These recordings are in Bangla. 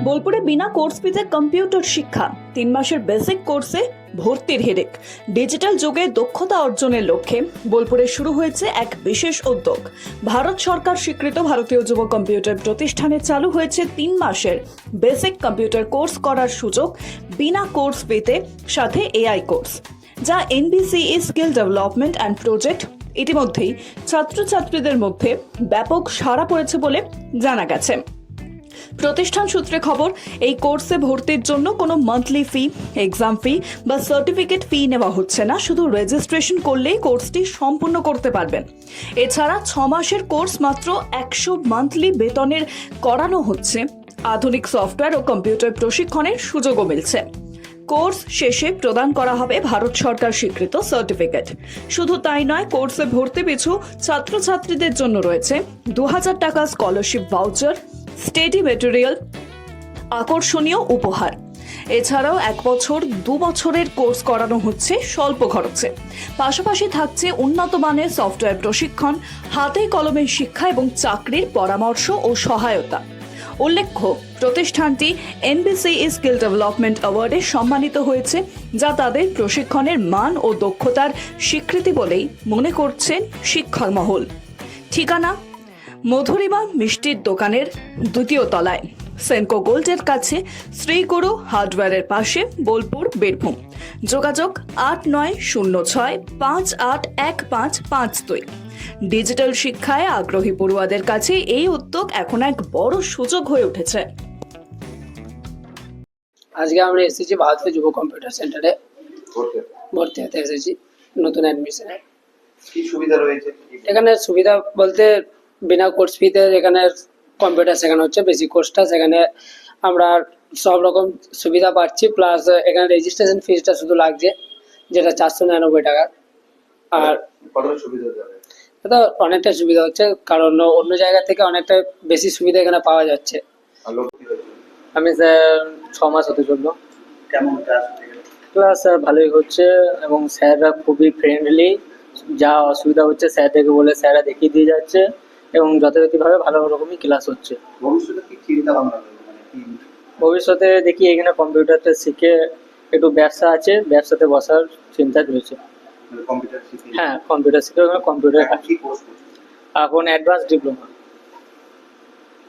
বোলপুরে বিনা কোর্স ফিতে কম্পিউটার শিক্ষা 3 মাসের বেসিক কোর্সে ভর্তির হেডেক। ডিজিটাল যুগে দক্ষতা অর্জনের লক্ষ্যে বোলপুরে শুরু হয়েছে এক বিশেষ উদ্যোগ। ভারত সরকার স্বীকৃত ভারতীয় যুব কম্পিউটার প্রতিষ্ঠানে চালু হয়েছে 3 মাসের বেসিক কম্পিউটার কোর্স করার সুযোগ বিনা কোর্স ফিতে, সাথে এআই কোর্স, যা এনবিসিই স্কিল ডেভেলপমেন্ট অ্যান্ড প্রজেক্ট। ইতিমধ্যেই ছাত্রছাত্রীদের মধ্যে ব্যাপক সাড়া পড়েছে বলে জানা গেছে। প্রতিষ্ঠান সূত্রে খবর, এই কোর্সে ভর্তির জন্য কোনো মান্থলি ফি, এক্সাম ফি বা সার্টিফিকেট ফি নেওয়া হচ্ছে না। শুধু রেজিস্ট্রেশন করলেই কোর্সটি সম্পূর্ণ করতে পারবেন। এছাড়া 6 মাসের কোর্স মাত্র 100 মান্থলি বেতনের করানো হচ্ছে। আধুনিক সফটওয়্যার ও কম্পিউটার প্রশিক্ষণের সুযোগও মিলছে। কোর্স শেষে প্রদান করা হবে ভারত সরকার স্বীকৃত সার্টিফিকেট। শুধু তাই নয়, কোর্সে ভর্তি পিছু ছাত্রছাত্রীদের জন্য রয়েছে 2000 টাকা স্কলারশিপ ভাউচার, স্টাডি ম্যাটেরিয়াল, আকর্ষণীয় উপহার। এছাড়াও 1 বছর 2 বছরের কোর্স করানো হচ্ছে স্বল্প খরচে। পাশাপাশি থাকছে উন্নত মানের সফটওয়্যার প্রশিক্ষণ, হাতে কলমে শিক্ষা এবং চাকরির পরামর্শ ও সহায়তা। উল্লেখ্য, প্রতিষ্ঠানটি এনবিসিই স্কিল ডেভেলপমেন্ট অ্যাওয়ার্ডে সম্মানিত হয়েছে, যা তাদের প্রশিক্ষণের মান ও দক্ষতার স্বীকৃতি বলেই মনে করছেন শিক্ষক মহল। ঠিকানা: মধুরিমা মিষ্টির দোকানের 2য় তলায়, সেনকো গোল্ডের কাছে, শ্রীগুরু হার্ডওয়্যারের পাশে, বোলপুর, বীরভূম। যোগাযোগ 8906581552। ডিজিটাল শিক্ষায় আগ্রহী পড়ুয়াদের কাছে এই উদ্যোগ এখন এক বড় সুযোগ হয়ে উঠেছে। আজকে আমরা এসেছি ভারতীয় যুব কম্পিউটার সেন্টারে ভর্তি হতে এসেছি নতুন অ্যাডমিশনে। কি সুবিধা রয়েছে এখানে? সুবিধা বলতে বিনা কোর্স ফিতে এখানে কম্পিউটার শেখানো হচ্ছে। বেসিক কোর্সটা সেখানে আমরা সব রকম সুবিধা পাচ্ছি, প্লাস এখানে রেজিস্ট্রেশন ফিসটা শুধু লাগছে, যেটা 499 টাকা। আর কতটা সুবিধা যাবে? এটা অনেকটা সুবিধা হচ্ছে, কারণ অন্য জায়গা থেকে অনেকটা বেশি সুবিধা এখানে পাওয়া যাচ্ছে। আমি স্যার 6 মাস হতে চললো। কেমন ক্লাস স্যার ভালোই হচ্ছে এবং স্যাররা খুবই ফ্রেন্ডলি। যা অসুবিধা হচ্ছে স্যারদেরকে বলে স্যাররা দেখিয়ে দিয়ে যাচ্ছে এবং যথাযথভাবে ভালো রকমই ক্লাস হচ্ছে। ভবিষ্যতে কি চিন্তা ভাবনা রয়েছে? ভবিষ্যতে দেখি এখানে কম্পিউটারটা শিখে একটু ব্যবসা আছে, ব্যবসাতে বসার চিন্তা রয়েছে। কম্পিউটার শিখে? হ্যাঁ, কম্পিউটার শিখে ওখানে কম্পিউটার কি কোর্স করছে? এখন অ্যাডভান্স ডিপ্লোমা।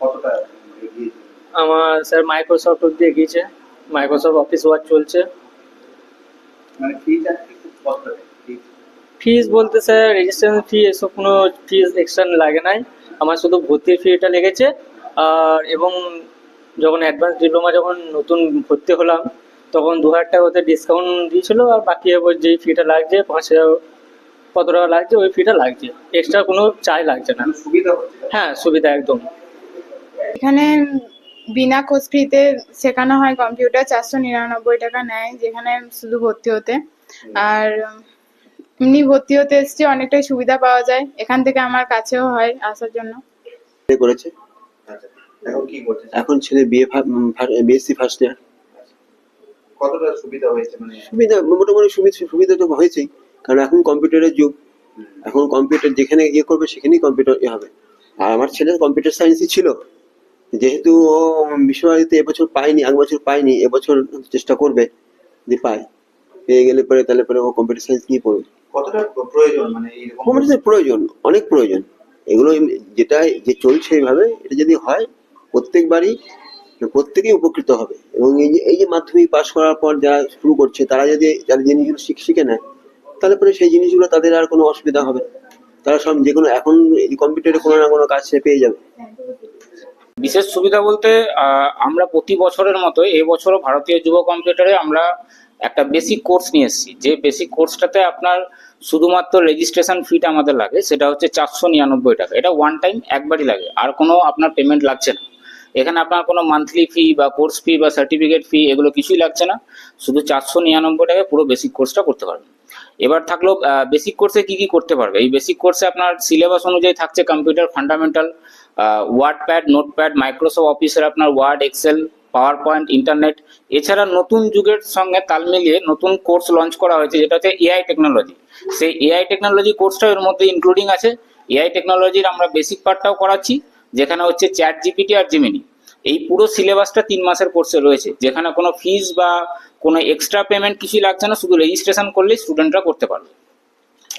কতটা এগিয়েছে? আমার স্যার মাইক্রোসফট অব্দি এগিয়েছে, মাইক্রোসফট অফিস ওয়ার্ক চলছে। মানে ফিজ আর কি কতটা? ফিজ বলতে স্যার রেজিস্ট্রেশন ফি এসব কোনো ফিজ এক্সট্রা লাগে নাই, আমার শুধু ভর্তির ফিটা লেগেছে। আর এবং যখন অ্যাডভান্স ডিপ্লোমা যখন নতুন ভর্তি হলাম তখন 2000 টাকা ওদের ডিসকাউন্ট দিয়েছিল, আর বাকি এবার যেই ফিটা লাগছে 5000 কত টাকা লাগছে ওই ফিটা লাগছে, এক্সট্রা কোনো চার্জ লাগছে না। সুবিধা হচ্ছে? হ্যাঁ, সুবিধা একদম। এখানে বিনা কোর্স ফিতে শেখানো হয় কম্পিউটার, 499 টাকা নেয় যেখানে শুধু ভর্তি হতে। আর এমনি ভর্তি হতে এসছে, অনেকটাই সুবিধা পাওয়া যায়। এখান থেকে আমার কাছেও হয় আসার জন্য। করেছে। আচ্ছা, এখন কি করছে? এখন ছেলে বিএসসি ফার্স্ট ইয়ার। কতটা সুবিধা হয়েছে? মানে সুবিধা মোটামুটি সুবিধা তো হয়েছেই, কারণ এখন কম্পিউটারের যুগ। এখন কম্পিউটার যেখানে ইয়ে করবে সেখানেই কম্পিউটার হবে। আর আমার ছেলে কম্পিউটার সায়েন্সই ছিল, যেহেতু ও বিশ্বভারতীতে এবছর পায়নি, 1 বছর পায়নি, এবছর চেষ্টা করবে যে পায়, পেয়ে গেলে পরে তাহলে পরে ও কম্পিউটার সায়েন্স নিয়ে পড়বে। কতটা প্রয়োজন? মানে এইরকম কম্পিউটার প্রয়োজন, অনেক প্রয়োজন। এগুলো যেটা যে চলছে এইভাবে, এটা যদি হয় প্রত্যেকেই উপকৃত হবে। এবং এই যে মাধ্যমিক পাস করার পর যারা শুরু করছে, তারা যদি জিনিসগুলো শিখে নেয়, তাহলে পরে সেই জিনিসগুলো তাদের আর কোনো অসুবিধা হবে না। তারা সব যেকোনো এখন এই কম্পিউটারে কোনো না কোনো কাজ সে পেয়ে যাবে। বিশেষ সুবিধা বলতে আমরা প্রতি বছরের মতো এই বছরও ভারতীয় যুব কম্পিউটারে আমরা একটা বেসিক কোর্স নিয়ে এসেছি। যে বেসিক কোর্সটাতে আপনার শুধুমাত্র রেজিস্ট্রেশন ফিটা আমাদের লাগে, সেটা হচ্ছে 499 টাকা। এটা ওয়ান টাইম, একবারই লাগে, আর কোনো আপনার পেমেন্ট লাগছে না। এখানে আপনার কোনো মান্থলি ফি বা কোর্স ফি বা সার্টিফিকেট ফি এগুলো কিছুই লাগছে না, শুধু 499 টাকায় পুরো বেসিক কোর্সটা করতে পারবেন। এবার থাকলো বেসিক কোর্সে কি কি করতে পারবে। এই বেসিক কোর্সে আপনার সিলেবাস অনুযায়ী থাকছে computer fundamental, wordpad, notepad, Microsoft অফিসের আপনার Word, Excel, power point, internet. এছাড়া নতুন যুগের সঙ্গে তাল মিলিয়ে নতুন কোর্স লঞ্চ করা হয়েছে, যেটা হচ্ছে এআই টেকনোলজি। সেই এআই টেকনোলজি কোর্সটা এর মধ্যে ইনক্লুডিং আছে। এআই টেকনোলজির আমরা বেসিক পার্টটাও করাচ্ছি, যেখানে হচ্ছে চ্যাট জিপিটি আর জেমিনি। এই পুরো সিলেবাসটা 3 মাসের কোর্সে রয়েছে, যেখানে কোনো ফিজ বা কোনো এক্সট্রা পেমেন্ট কিছুই লাগছে না, শুধু রেজিস্ট্রেশন করলেই স্টুডেন্টরা করতে পারবে।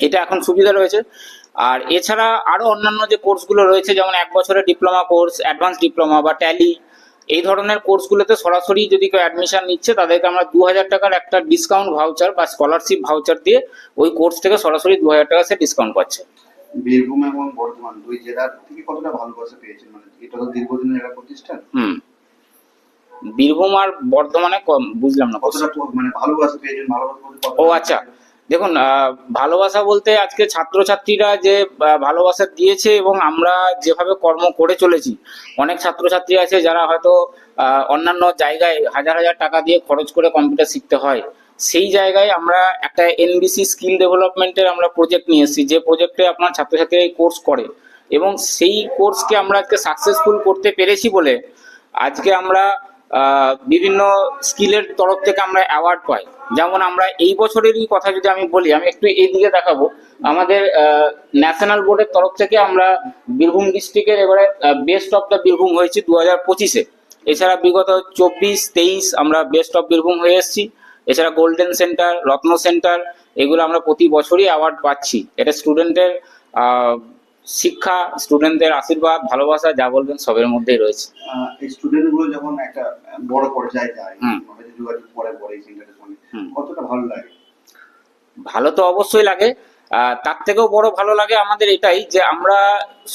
এটা এখন সুবিধা রয়েছে। আর এছাড়া আরো অন্যান্য যে কোর্সগুলো রয়েছে, যেমন 1 বছরের ডিপ্লোমা কোর্স, অ্যাডভান্স ডিপ্লোমা বা ট্যালি, এই ধরনের কোর্সগুলোতে সরাসরি যদি কেউ অ্যাডমিশন নিচ্ছে তাদেরকে আমরা 2000 টাকার একটা ডিসকাউন্ট ভাউচার বা স্কলারশিপ ভাউচার দিয়ে ওই কোর্স থেকে সরাসরি 2000 টাকা সে ডিসকাউন্ট পাচ্ছে। বীরভূম এবং বর্ধমান দুই জেলার থেকে কতটা ভালোবাসা পেয়েছেন, মানে এটা তো দীর্ঘদিনের একটা প্রতিষ্ঠান, বীরভূম আর বর্ধমানে বুঝলাম না কতটা মানে ভালোবাসা পেয়েছেন, ভালোবাসা বলতে কতটা? ও আচ্ছা, দেখুন ভালোবাসা বলতে আজকে ছাত্রছাত্রীরা যে ভালোবাসা দিয়েছে এবং আমরা যেভাবে কর্ম করে চলেছি, অনেক ছাত্রছাত্রী আছে যারা হয়তো অন্যান্য জায়গায় হাজার হাজার টাকা দিয়ে খরচ করে কম্পিউটার শিখতে হয়, সেই জায়গায় আমরা একটা এনবিসি স্কিল ডেভেলপমেন্টের আমরা প্রজেক্ট নিয়ে এসেছি, যে প্রজেক্টে আপনার ছাত্রছাত্রীরা এই কোর্স করে এবং সেই কোর্সকে আমরা আজকে সাকসেসফুল করতে পেরেছি বলে আজকে আমরা বিভিন্ন স্কিলের তরফ থেকে আমরা অ্যাওয়ার্ড পাই। যেমন আমরা এই বছরেরই কথা যদি আমি বলি, আমি একটু এই দিকে দেখাবো, আমাদের ন্যাশনাল বোর্ডের তরফ থেকে আমরা বীরভূম ডিস্ট্রিক্টের এবারে বেস্ট অফ দ্য বীরভূম হয়েছি 2025-এ। এছাড়া বিগত 24-23 আমরা বেস্ট অফ বীরভূম হয়ে এসেছি। এছাড়া গোল্ডেন সেন্টার, রত্ন সেন্টার, এগুলো আমরা প্রতি বছরই অ্যাওয়ার্ড পাচ্ছি। এটা স্টুডেন্টের শিক্ষা, স্টুডেন্টদের আশীর্বাদ, ভালোবাসা, যা বলবেন সবের মধ্যেই রয়েছে। এই স্টুডেন্ট গুলো যখন একটা বড় পর্যায়ে যায়, হয়তো যোগাযোগ পরে পরে এই সেন্টারের সঙ্গে, কতটা ভালো লাগে? ভালো তো অবশ্যই লাগে, তার থেকেও বড় ভালো লাগে আমাদের এটাই যে আমরা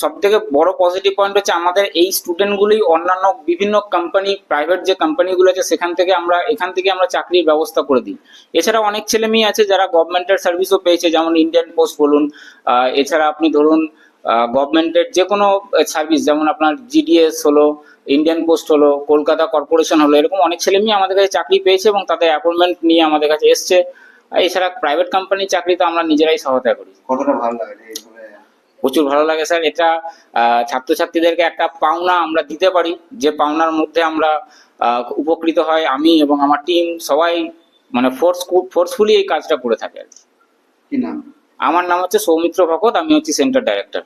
সব থেকে বড় পজিটিভ পয়েন্ট হচ্ছে আমাদের এই স্টুডেন্টগুলোই অন্যান্য বিভিন্ন কোম্পানি, প্রাইভেট যে কোম্পানিগুলো আছে এখান থেকে আমরা চাকরির ব্যবস্থা করে দিই। এছাড়া অনেক ছেলে মেয়ে আছে যারা গভর্নমেন্টের সার্ভিসও পেয়েছে, যেমন ইন্ডিয়ান পোস্ট বলুন, এছাড়া আপনি ধরুন গভর্নমেন্টের যে কোনো সার্ভিস, যেমন আপনার জিডিএস হলো, ইন্ডিয়ান পোস্ট হলো, কলকাতা কর্পোরেশন হলো, এরকম অনেক ছেলে মেয়ে আমাদের কাছে চাকরি পেয়েছে এবং তাদের অ্যাপয়েন্টমেন্ট নিয়ে আমাদের কাছে এসছে। এছাড়া প্রাইভেট কোম্পানির চাকরিতে আমরা নিজেরাই সহায়তা করি। কতটা ভালো লাগে এইভাবে? প্রচুর ভালো লাগে স্যার। এটা ছাত্রছাত্রীদেরকে একটা পাওনা আমরা দিতে পারি, যে পাওনার মধ্যে আমরা উপকৃত হয় আমি এবং আমার টিম সবাই, মানে ফোর্সফুলি এই কাজটা করে থাকে আর কি। কি নাম? আমার নাম হচ্ছে সৌমিত্র ভকত, আমি হচ্ছি সেন্টার ডাইরেক্টর।